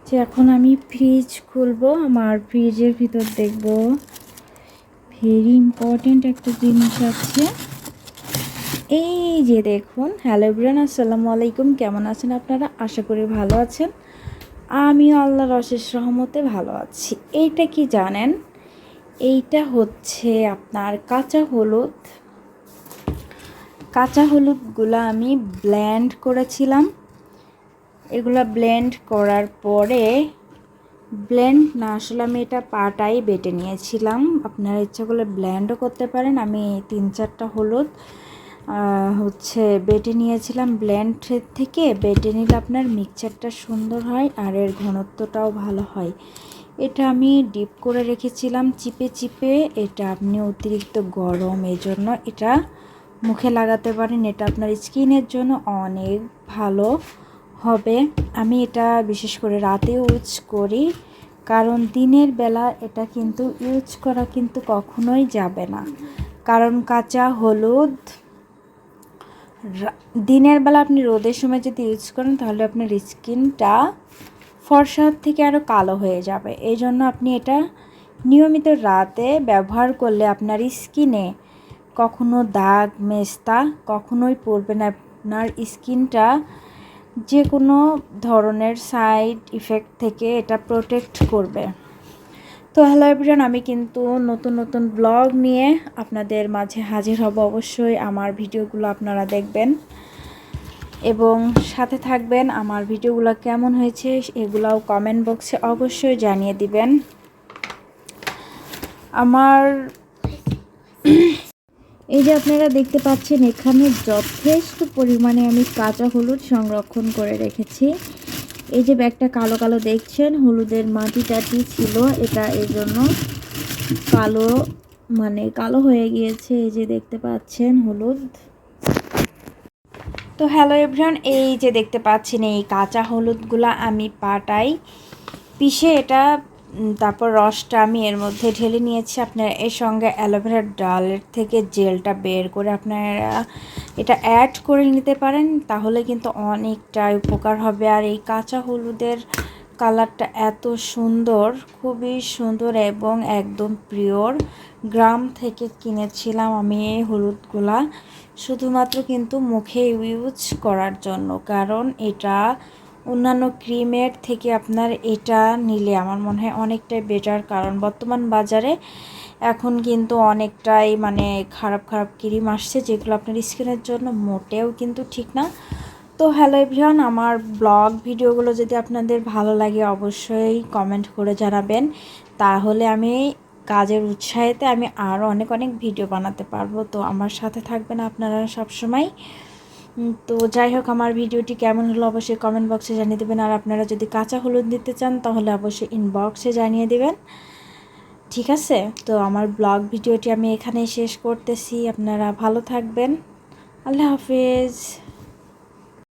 যে এখন আমি ফ্রিজ খুলবো, আমার ফ্রিজের ভিতর দেখব ভেরি ইম্পর্টেন্ট একটা জিনিস আছে। এই যে দেখুন, হ্যালো এভরিওয়ান, আসসালামু আলাইকুম। কেমন আছেন আপনারা? আশা করি ভালো আছেন। আমিও আল্লাহর অশেষ রহমতে ভালো আছি। এইটা কি জানেন? এইটা হচ্ছে আপনার কাঁচা হলুদ। কাঁচা হলুদগুলো আমি ব্লেন্ড করেছিলাম। এগুলো ব্লেন্ড করার পরে আসলে আমি এটা পাটাই বেটে নিয়েছিলাম। আপনারা ইচ্ছা করলে ব্লেন্ডও করতে পারেন। আমি 3-4টা হলুদ বেটে নিয়েছিলাম। ব্লেন্ডের থেকে বেটে নিলে আপনার মিক্সচারটা সুন্দর হয় আর এর ঘনত্বটাও ভালো হয়। এটা আমি ডিপ করে রেখেছিলাম চিপে চিপে। এটা আপনি অতিরিক্ত গরম, এই জন্য এটা মুখে লাগাতে পারেন। এটা আপনার স্কিনের জন্য অনেক ভালো হবে। আমি এটা বিশেষ করে রাতে ইউজ করি, কারণ দিনের বেলা এটা কিন্তু ইউজ করা কিন্তু কখনোই যাবে না। কারণ কাঁচা হলুদ দিনের বেলা আপনি রোদের সময় যদি ইউজ করেন তাহলে আপনার স্কিনটা ফর্সার থেকে আরও কালো হয়ে যাবে। এই জন্য আপনি এটা নিয়মিত রাতে ব্যবহার করলে আপনার স্কিনে কখনো দাগ মেস্তা কখনোই পড়বে না। আপনার স্কিনটা যে কোনো ধরনের সাইড ইফেক্ট থেকে এটা প্রোটেক্ট করবে। তো হ্যালো এভরিওয়ান, আমি কিন্তু নতুন নতুন ব্লগ নিয়ে আপনাদের মাঝে হাজির হব। অবশ্যই আমার ভিডিওগুলো আপনারা দেখবেন এবং সাথে থাকবেন। আমার ভিডিওগুলো কেমন হয়েছে এগুলাও কমেন্ট বক্সে অবশ্যই জানিয়ে দিবেন। আমার এই যে আপনারা দেখতে পাচ্ছেন, এখানে যথেষ্ট পরিমাণে আমি কাঁচা হলুদ সংরক্ষণ করে রেখেছি। এই যে ব্যাগটা কালো কালো দেখছেন, হলুদের মাটি টাটি ছিল, এটা এই জন্য কালো হয়ে গিয়েছে। এই যে দেখতে পাচ্ছেন হলুদ। তো হ্যালো এভরিওয়ান, এই যে দেখতে পাচ্ছেন এই কাঁচা হলুদগুলা আমি পাটাই পিষে এটা তারপর রসটা আমি এর মধ্যে ঢেলে নিয়েছি। আপনারা এর সঙ্গে অ্যালোভেরার ডালের থেকে জেলটা বের করে আপনারা এটা অ্যাড করে নিতে পারেন, তাহলে কিন্তু অনেকটাই উপকার হবে। আর এই কাঁচা হলুদের কালারটা এত সুন্দর, খুবই সুন্দর এবং একদম পিওর। গ্রাম থেকে কিনেছিলাম আমি এই হলুদগুলা, শুধুমাত্র কিন্তু মুখে ইউজ করার জন্য। কারণ এটা অন্যান্য ক্রিমের থেকে আপনার এটা নিলে আমার মনে হয় অনেকটাই বেটার। কারণ বর্তমান বাজারে এখন কিন্তু অনেকটাই খারাপ খারাপ ক্রিম আসছে, যেগুলো আপনার স্কিনের জন্য মোটেও কিন্তু ঠিক না। তো হ্যালো এভরিওয়ান, আমার ব্লগ ভিডিওগুলো যদি আপনাদের ভালো লাগে অবশ্যই কমেন্ট করে জানাবেন, তাহলে আমি কাজের উৎসাহেতে আমি আরও অনেক অনেক ভিডিও বানাতে পারবো। তো আমার সাথে থাকবেন আপনারা সবসময়। তো যাই হোক, আমার ভিডিওটি কেমন হলো অবশ্যই কমেন্ট বক্সে জানিয়ে দেবেন। আর আপনারা যদি কাঁচা হলুদ দিতে চান তাহলে অবশ্যই ইনবক্সে জানিয়ে দেবেন, ঠিক আছে? তো আমার ব্লগ ভিডিওটি আমি এখানেই শেষ করতেছি। আপনারা ভালো থাকবেন। আল্লাহ হাফেজ।